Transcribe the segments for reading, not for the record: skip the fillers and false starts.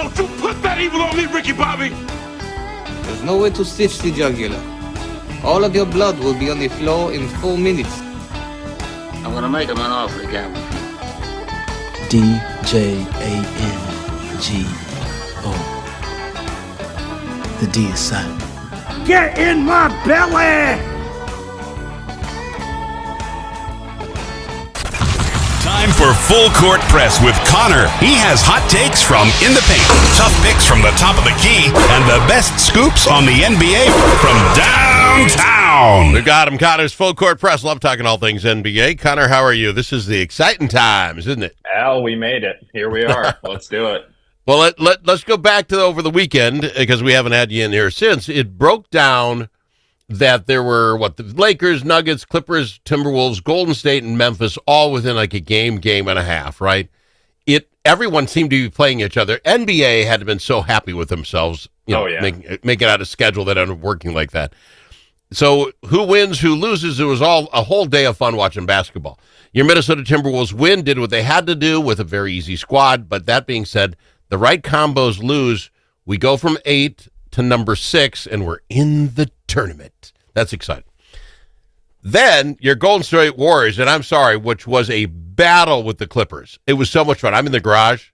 Don't you put that evil on me, Ricky Bobby! There's no way to stitch the jugular. All of your blood will be on the floor in 4 minutes. I'm gonna make him an offer again. DJANGO. The D is silent. Get in my belly! Time for Full Court Press with Connor. He has hot takes from In the Paint, tough picks from the top of the key, and the best scoops on the NBA from downtown. We got him, Connor's Full Court Press. Love talking all things NBA. Connor, how are you? This is the exciting times, isn't it? Al, we made it. Here we are. Let's do it. Well, let's go back to over the weekend, because we haven't had you in here since. It broke down that there were, the Lakers, Nuggets, Clippers, Timberwolves, Golden State, and Memphis all within like a game and a half, right? Everyone seemed to be playing each other. NBA had been so happy with themselves, making out a schedule that ended up working like that. So who wins, who loses, it was a whole day of fun watching basketball. Your Minnesota Timberwolves win, did what they had to do with a very easy squad, but that being said, the right combos lose. We go from 8 to number 6, and we're in the tournament. That's exciting. Then your Golden State Warriors, and I'm sorry, which was a battle with the Clippers. It was so much fun. I'm in the garage,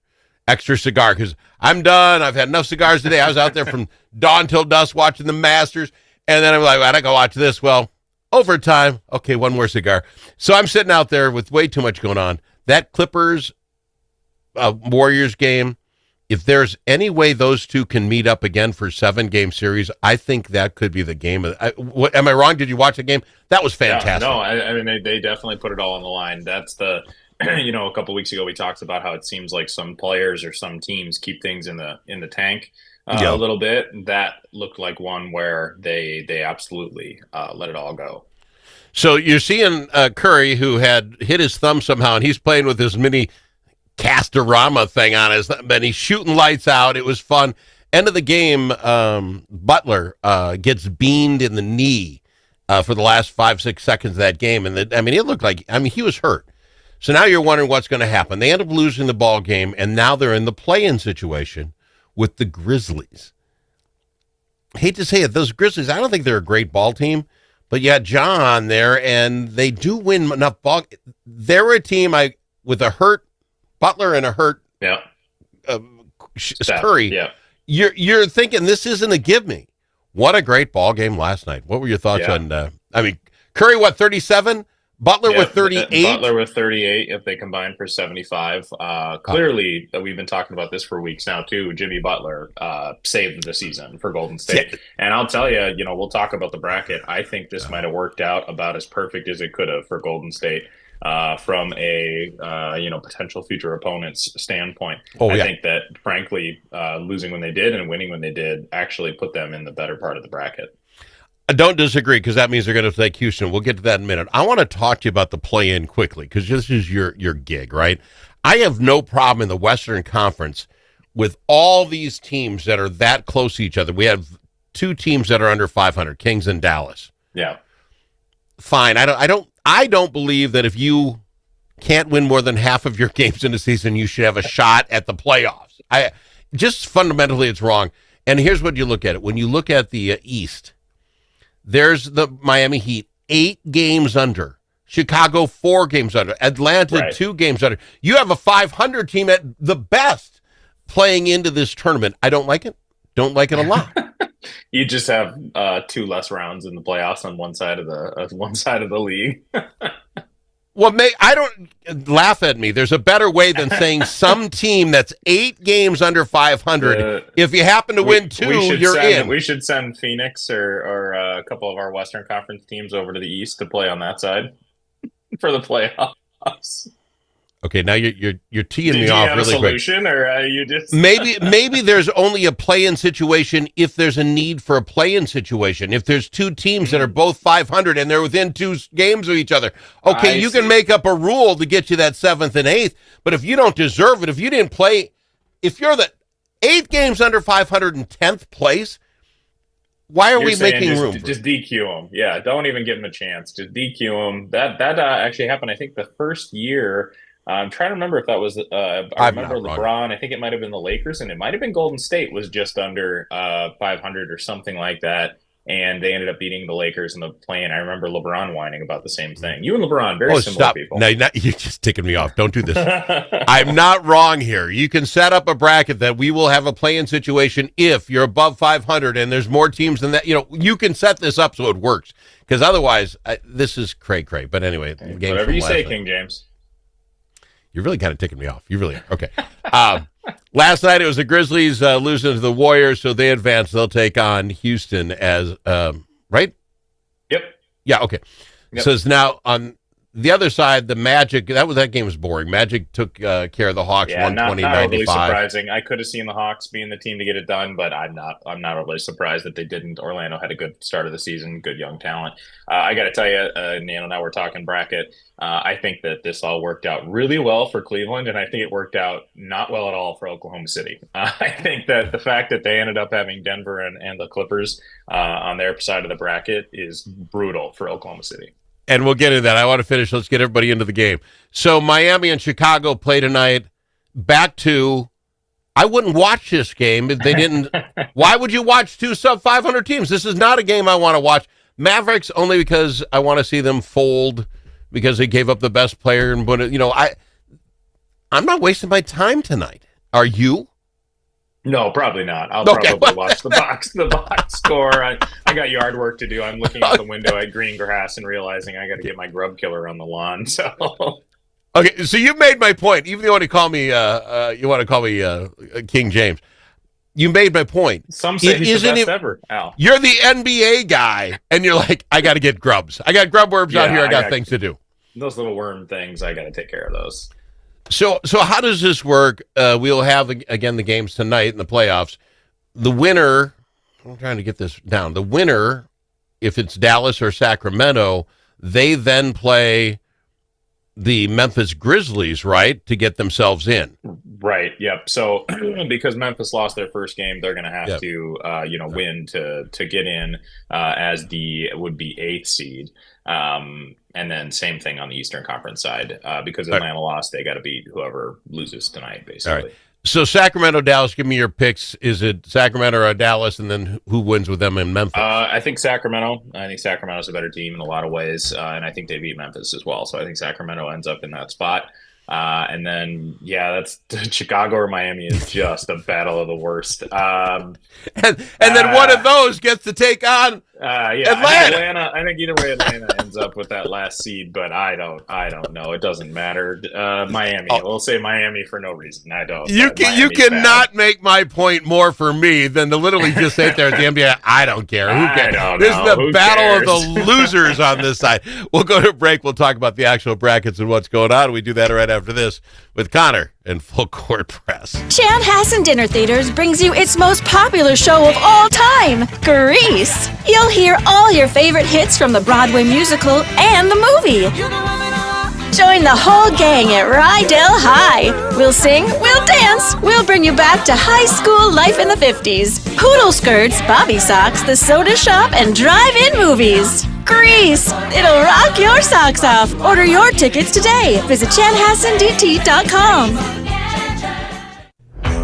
extra cigar, because I'm done. I've had enough cigars today. I was out there from dawn till dusk watching the Masters, and then I'm like, I gotta go watch this. Well, overtime. Okay, one more cigar. So I'm sitting out there with way too much going on. That Clippers Warriors game, if there's any way those two can meet up again for 7-game series, I think that could be the game. Am I wrong? Did you watch the game? That was fantastic. Yeah, no, I mean, they definitely put it all on the line. That's a couple weeks ago we talked about how it seems like some players or some teams keep things in the tank a little bit. That looked like one where they absolutely let it all go. So you're seeing Curry, who had hit his thumb somehow, and he's playing with his mini Castorama thing on his, and he's shooting lights out. It was fun. End of the game, Butler gets beamed in the knee for the last 5-6 seconds of that game, and it looked like he was hurt. So now you're wondering what's going to happen. They end up losing the ball game, and now they're in the play-in situation with the Grizzlies. Hate to say it, those Grizzlies, I don't think they're a great ball team, but you got John on there, and they do win enough ball. They're a team with a hurt Butler and a hurt Curry. Yeah. You're thinking this isn't a give me. What a great ball game last night. What were your thoughts on Curry 37? Butler with 38? Butler with 38 if they combine for 75. Clearly, we've been talking about this for weeks now too. Jimmy Butler saved the season for Golden State. Yeah. And I'll tell you, we'll talk about the bracket. I think this might have worked out about as perfect as it could have for Golden State. From a potential future opponent's standpoint. I think that, frankly, losing when they did and winning when they did actually put them in the better part of the bracket. I don't disagree, because that means they're going to take Houston. We'll get to that in a minute. I want to talk to you about the play-in quickly, because this is your gig, right? I have no problem in the Western Conference with all these teams that are that close to each other. We have 2 teams that are under 500, Kings and Dallas. Yeah. Fine. I don't believe that if you can't win more than half of your games in the season, you should have a shot at the playoffs. Just fundamentally, it's wrong. And here's what you look at it. When you look at the East, there's the Miami Heat, 8 games under. Chicago, 4 games under. Atlanta, 2 games under. You have a 500 team at the best playing into this tournament. I don't like it. Don't like it a lot. You just have 2 less rounds in the playoffs on one side of the league. Well, I don't laugh at me. There's a better way than saying some team that's 8 games under 500. If you happen to win 2, you're in. We should send Phoenix or a couple of our Western Conference teams over to the East to play on that side for the playoffs. Okay, now you're teeing me Did off you have really a solution, quick. or you just maybe there's only a play-in situation if there's a need for a play-in situation. If there's 2 teams that are both 500 and they're within 2 games of each other, okay, you can make up a rule to get you that 7th and 8th. But if you don't deserve it, if you didn't play, if you're the 8 games under 500 and 10th place, why are we making room? Just DQ them. Yeah, don't even give them a chance. Just DQ them. That actually happened. I think the first year. I'm trying to remember if that was. I I'm remember not LeBron. wrong. I think it might have been the Lakers, and it might have been Golden State was just under 500 or something like that. And they ended up beating the Lakers in the play-in. I remember LeBron whining about the same thing. You and LeBron, very similar stop. people. No, you're just ticking me off. Don't do this. I'm not wrong here. You can set up a bracket that we will have a play-in situation if you're above 500 and there's more teams than that. You can set this up so it works. Because otherwise, this is cray-cray. But anyway, whatever you say, King James. You're really kind of ticking me off. You really are. Okay. Last night, it was the Grizzlies losing to the Warriors, so they advance. They'll take on Houston as, right? Yep. Yeah, okay. Yep. So it's now on the other side, the Magic, that game was boring. Magic took care of the Hawks, 120-95. Not overly surprising. I could have seen the Hawks being the team to get it done, but I'm not overly surprised that they didn't. Orlando had a good start of the season, good young talent. I got to tell you, now we're talking bracket. I think that this all worked out really well for Cleveland, and I think it worked out not well at all for Oklahoma City. I think that the fact that they ended up having Denver and the Clippers on their side of the bracket is brutal for Oklahoma City. And we'll get into that. I want to finish. Let's get everybody into the game. So Miami and Chicago play tonight. Back to, I wouldn't watch this game if they didn't. Why would you watch two sub-500 teams? This is not a game I want to watch. Mavericks only because I want to see them fold because they gave up the best player. And I'm not wasting my time tonight. Are you? No, probably not. I'll probably watch the box score. I got yard work to do. I'm looking out the window at green grass and realizing I got to get my grub killer on the lawn. So, okay, so you made my point. Even though you want to call me King James, you made my point. Some say he's the best ever. Al, you're the NBA guy, and you're like, I got to get grubs. I got grub worms out here. I got things to do. Those little worm things, I got to take care of those. So how does this work? We'll have, again, the games tonight in the playoffs. The winner, I'm trying to get this down. The winner, if it's Dallas or Sacramento, they then play the Memphis Grizzlies, right, to get themselves in. Right, yep. So because Memphis lost their first game, they're going to have to, win to get in as the would-be 8th seed. And then same thing on the Eastern Conference side. Because Atlanta lost, they got to beat whoever loses tonight, basically. All right. So Sacramento, Dallas, give me your picks. Is it Sacramento or Dallas, and then who wins with them in Memphis? I think Sacramento. I think Sacramento's a better team in a lot of ways, and I think they beat Memphis as well. So I think Sacramento ends up in that spot. And then, that's Chicago or Miami is just a battle of the worst. And then one of those gets to take on Atlanta. I think either way Atlanta ends up with that last seed, but I don't know. It doesn't matter. Miami. We'll say Miami for no reason. I don't. You cannot make my point more for me than to literally just sit there at the NBA. I don't care. Who cares? This is the battle of the losers on this side. We'll go to a break. We'll talk about the actual brackets and what's going on. We do that right after this with Connor and Full Court Press. Chanhassen Dinner Theaters brings you its most popular show of all time, Grease. You'll hear all your favorite hits from the Broadway musical and the movie. Join the whole gang at Rydell High. We'll sing, we'll dance, we'll bring you back to high school life in the 50s. Poodle skirts, bobby socks, the soda shop, and drive-in movies. Grease! It'll rock your socks off. Order your tickets today. Visit chanhassendt.com.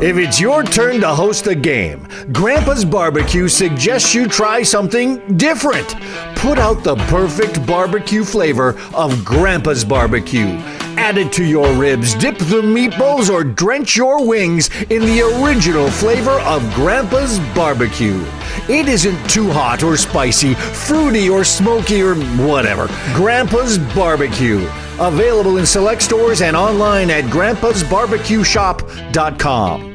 If it's your turn to host a game, Grandpa's Barbecue suggests you try something different. Put out the perfect barbecue flavor of Grandpa's Barbecue. Add it to your ribs, dip the meatballs, or drench your wings in the original flavor of Grandpa's Barbecue. It isn't too hot or spicy, fruity or smoky or whatever. Grandpa's Barbecue. Available in select stores and online at grandpasbarbecueshop.com.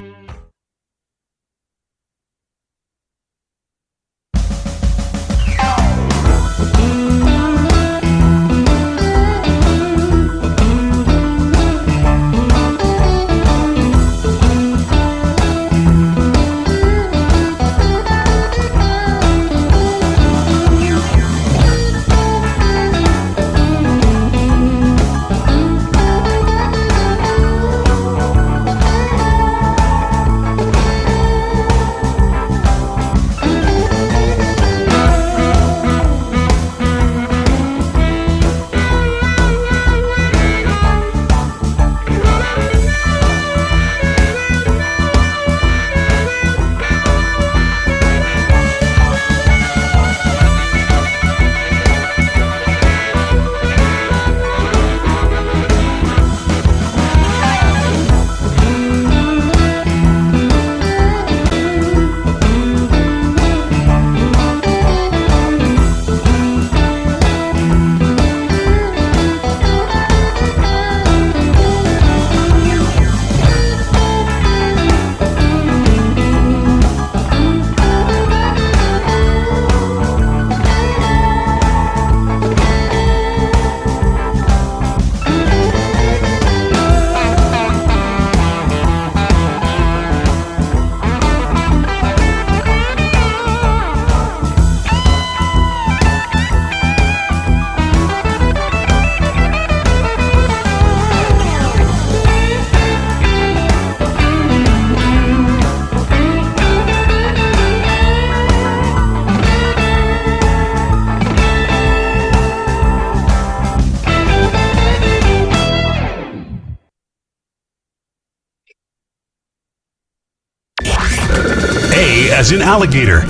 as in alligator.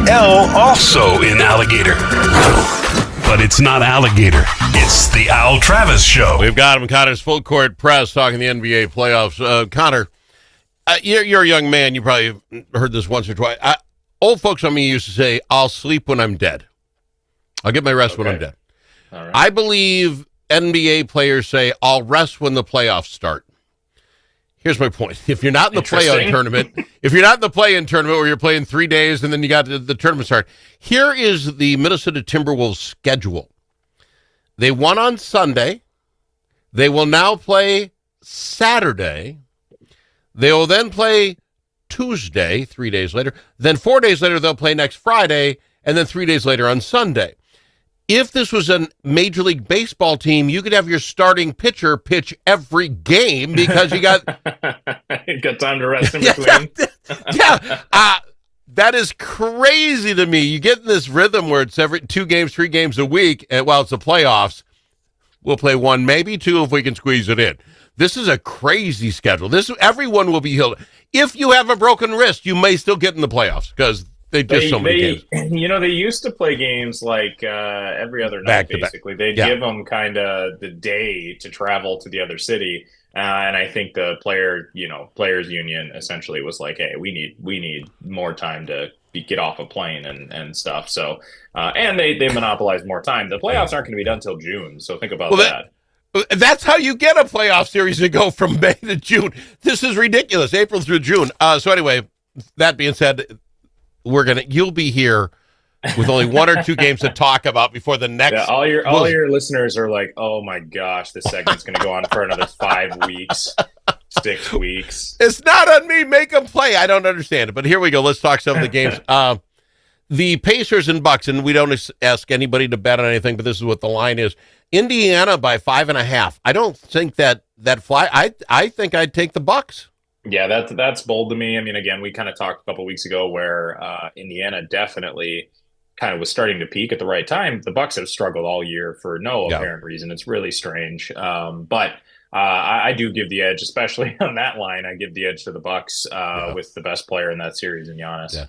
L also in alligator. But it's not alligator. It's the Al Travis Show. We've got him, Connor's Full Court Press, talking the NBA playoffs. Connor, you're a young man. You probably heard this once or twice. Old folks on me used to say, I'll sleep when I'm dead. I'll get my rest when I'm dead. All right. I believe NBA players say, I'll rest when the playoffs start. Here's my point. If you're not in the play-in tournament, where you're playing 3 days and then you got the tournament start, here is the Minnesota Timberwolves schedule. They won on Sunday. They will now play Saturday. They will then play Tuesday, 3 days later. Then 4 days later, they'll play next Friday, and then 3 days later on Sunday. If this was a Major League Baseball team, you could have your starting pitcher pitch every game because you got you got time to rest in between. That is crazy to me. You get in this rhythm where it's every 2 games, 3 games a week, and while it's the playoffs, we'll play 1, maybe 2 if we can squeeze it in. This is a crazy schedule. Everyone will be healed. If you have a broken wrist, you may still get in the playoffs because they just so many games. You know, they used to play games like every other night, Back to basically. back. They'd give them kind of the day to travel to the other city. And I think the players union essentially was like, hey, we need more time to get off a plane and stuff. So, and they monopolize more time. The playoffs aren't going to be done until June. So think about that. That's how you get a playoff series to go from May to June. This is ridiculous. April through June. So anyway, that being said, you'll be here with only 1 or 2 games to talk about before the next. Yeah, all your listeners are like, oh my gosh, this segment's going to go on for another 5 weeks, 6 weeks. It's not on me. Make them play. I don't understand it. But here we go. Let's talk some of the games. The Pacers and Bucks, and we don't ask anybody to bet on anything, but this is what the line is. Indiana by 5.5. I don't think that fly. I think I'd take the Bucks. Yeah, that's bold to me. I mean, again, we kind of talked a couple weeks ago where Indiana definitely kind of was starting to peak at the right time. The Bucks have struggled all year for no apparent reason. It's really strange. But I do give the edge, especially on that line. I give the edge to the Bucks with the best player in that series in Giannis. Yeah.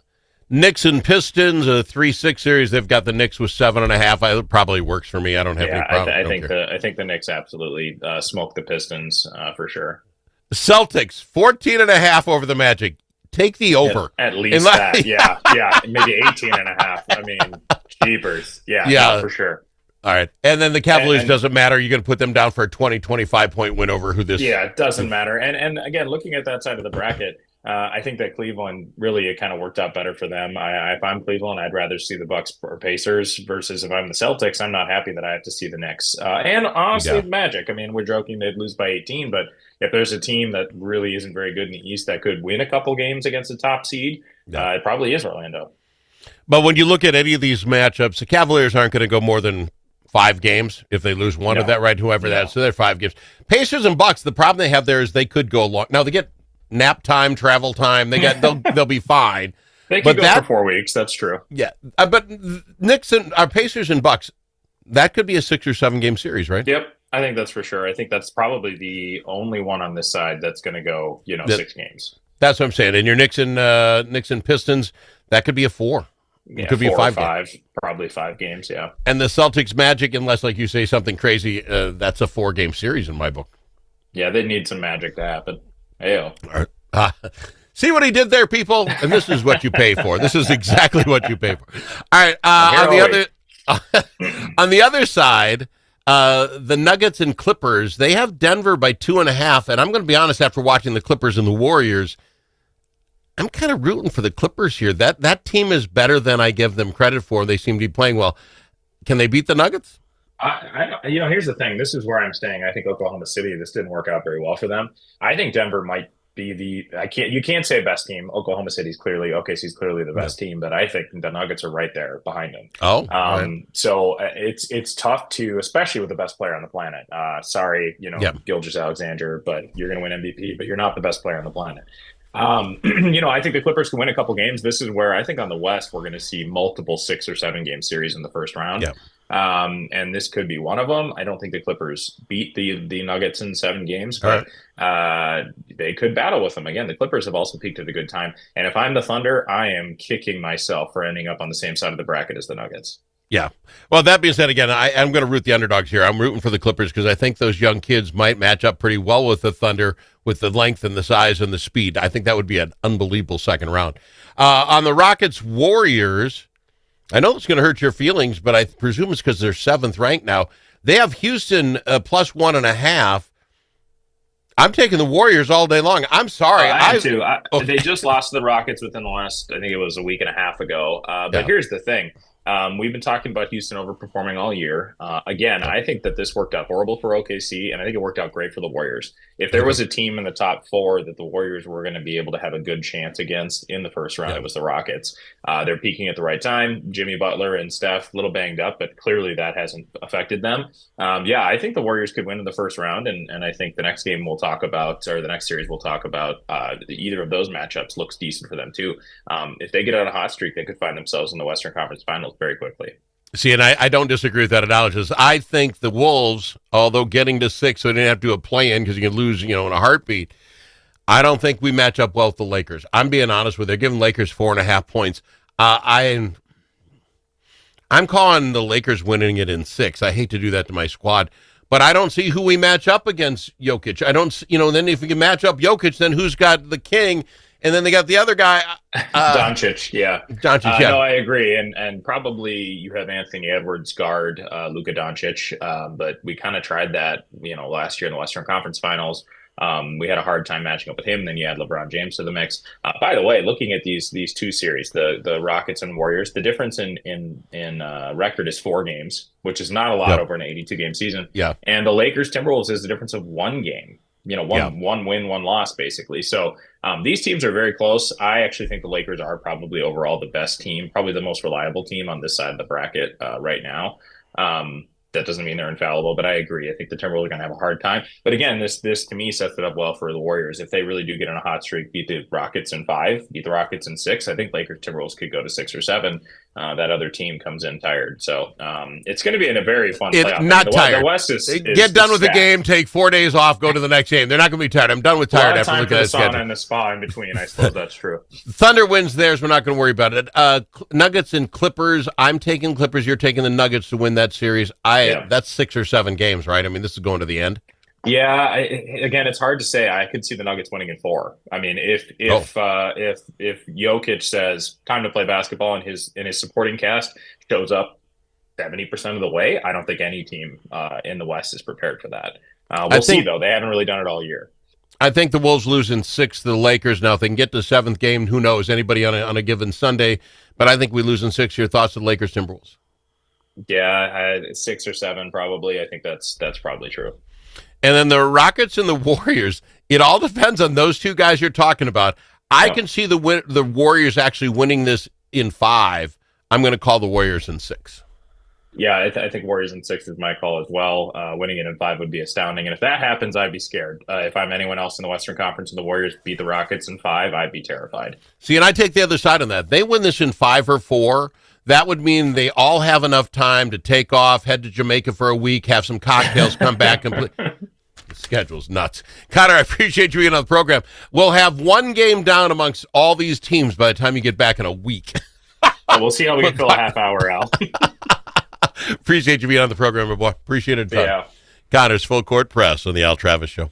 Knicks and Pistons, a 3-6 series. They've got the Knicks with 7.5. It probably works for me. I don't have any problem. I think the Knicks absolutely smoke the Pistons for sure. Celtics 14.5 over the Magic. Take the over. At least that. Yeah. Maybe 18.5. I mean, jeepers. Yeah, no, for sure. All right. And then the Cavaliers doesn't matter. You're going to put them down for a 25 point win over who this. Yeah, it doesn't matter. And again, looking at that side of the bracket, I think that Cleveland really, it kind of worked out better for them. If I'm Cleveland, I'd rather see the Bucks or Pacers versus if I'm the Celtics, I'm not happy that I have to see the Knicks. And honestly, Magic. I mean, we're joking they'd lose by 18, but if there's a team that really isn't very good in the East that could win a couple games against the top seed, it probably is Orlando. But when you look at any of these matchups, the Cavaliers aren't going to go more than 5 games if they lose one of that, right? Whoever that is. So they're 5 games. Pacers and Bucks, the problem they have there is they could go long. Now they get nap time, travel time. They'll be fine. They could go for 4 weeks. That's true. Yeah, but Pacers and Bucks, that could be a 6 or 7 game series, right? Yep, I think that's for sure. I think that's probably the only one on this side that's going to go, 6 games. That's what I'm saying. And your Knicks and Pistons, that could be a 4. Yeah, it could be 5 probably 5 games. Yeah. And the Celtics Magic, unless like you say something crazy, that's a 4 game series in my book. Yeah, they need some magic to happen. Ayo. See what he did there, people? And this is what you pay for. This is exactly what you pay for. All right. On the other side, the Nuggets and Clippers, they have Denver by 2.5. And I'm going to be honest, after watching the Clippers and the Warriors, I'm kind of rooting for the Clippers here. That team is better than I give them credit for. They seem to be playing well. Can they beat the Nuggets? Here's the thing. This is where I'm staying. I think Oklahoma City, this didn't work out very well for them. I think Denver might be you can't say best team. Oklahoma City's clearly, OKC's clearly the best team, but I think the Nuggets are right there behind them. Right. So it's tough to, especially with the best player on the planet. Gilgeous-Alexander, but you're going to win MVP, but you're not the best player on the planet. I think the Clippers can win a couple games. This is where I think on the West, we're going to see multiple 6 or 7 game series in the first round. Yeah. and this could be one of them. I don't think the Clippers beat the Nuggets in 7 games, but they could battle with them. Again, the Clippers have also peaked at a good time. And if I'm the Thunder, I am kicking myself for ending up on the same side of the bracket as the Nuggets. Yeah. Well, that being said, again, I'm going to root the underdogs here. I'm rooting for the Clippers because I think those young kids might match up pretty well with the Thunder with the length and the size and the speed. I think that would be an unbelievable second round. On the Rockets-Warriors, I know it's going to hurt your feelings, but I presume it's because they're 7th ranked now. They have Houston plus 1.5. I'm taking the Warriors all day long. I'm sorry. I am too. They just lost to the Rockets within the last, I think it was a week and a half ago. But here's the thing. We've been talking about Houston overperforming all year. Again, I think that this worked out horrible for OKC, and I think it worked out great for the Warriors. If there was a team in the top 4 that the Warriors were going to be able to have a good chance against in the first round, it was the Rockets. They're peaking at the right time. Jimmy Butler and Steph, a little banged up, but clearly that hasn't affected them. I think the Warriors could win in the first round, and I think the next game we'll talk about, or the next series we'll talk about, either of those matchups looks decent for them too. If they get on a hot streak, they could find themselves in the Western Conference Finals very quickly. See, and I don't disagree with that analysis. I think the Wolves, although getting to 6, so they didn't have to do a play-in because you can lose, in a heartbeat, I don't think we match up well with the Lakers. I'm being honest with you. They're giving Lakers 4.5 points. I'm calling the Lakers winning it in 6. I hate to do that to my squad, but I don't see who we match up against Jokic. I don't, then if we can match up Jokic, then who's got the king? And then they got the other guy, Doncic. Yeah, Doncic. Yeah. No, I agree, and probably you have Anthony Edwards guard Luka Doncic, but we kind of tried that, last year in the Western Conference Finals. We had a hard time matching up with him. Then you add LeBron James to the mix. By the way, looking at these 2 series, the Rockets and Warriors, the difference in record is 4 games, which is not a lot over an 82-game season. Yeah, and the Lakers Timberwolves is the difference of 1 game. One win, 1 loss, basically. So these teams are very close. I actually think the Lakers are probably overall the best team, probably the most reliable team on this side of the bracket right now. That doesn't mean they're infallible, but I agree. I think the Timberwolves are going to have a hard time. But again, this to me sets it up well for the Warriors. If they really do get on a hot streak, beat the Rockets in 5, beat the Rockets in 6, I think Lakers Timberwolves could go to 6 or 7. That other team comes in tired. So it's going to be in a very fun playoff. Not tired. The West is get done with the game, take 4 days off, go to the next game. They're not going to be tired. I'm done with tired after looking at the schedule. And the spa in between. I suppose that's true. Thunder wins theirs. We're not going to worry about it. Nuggets and Clippers. I'm taking Clippers. You're taking the Nuggets to win that series. That's 6 or 7 games, right? I mean, this is going to the end. Yeah, again, it's hard to say. I could see the Nuggets winning in 4. I mean, if Jokic says time to play basketball and his supporting cast shows up 70% of the way, I don't think any team in the West is prepared for that. We'll see, though. They haven't really done it all year. I think the Wolves lose in 6 to the Lakers. Now, if they can get to the 7th game, who knows? Anybody on a given Sunday. But I think we lose in 6. Your thoughts on Lakers Timberwolves? Yeah, 6 or 7 probably. I think that's probably true. And then the Rockets and the Warriors, it all depends on those 2 guys you're talking about. I can see the Warriors actually winning this in 5. I'm going to call the Warriors in 6. Yeah, I think Warriors in 6 is my call as well. Winning it in 5 would be astounding. And if that happens, I'd be scared. If I'm anyone else in the Western Conference and the Warriors beat the Rockets in 5, I'd be terrified. See, and I take the other side on that. They win this in 5 or 4. That would mean they all have enough time to take off, head to Jamaica for a week, have some cocktails, come back, and the schedule's nuts. Connor, I appreciate you being on the program. We'll have 1 game down amongst all these teams by the time you get back in a week. We'll see how we can fill a half hour, Al. Appreciate you being on the program, my boy. Appreciate it. Yeah. Connor's Full Court Press on the Al Travis Show.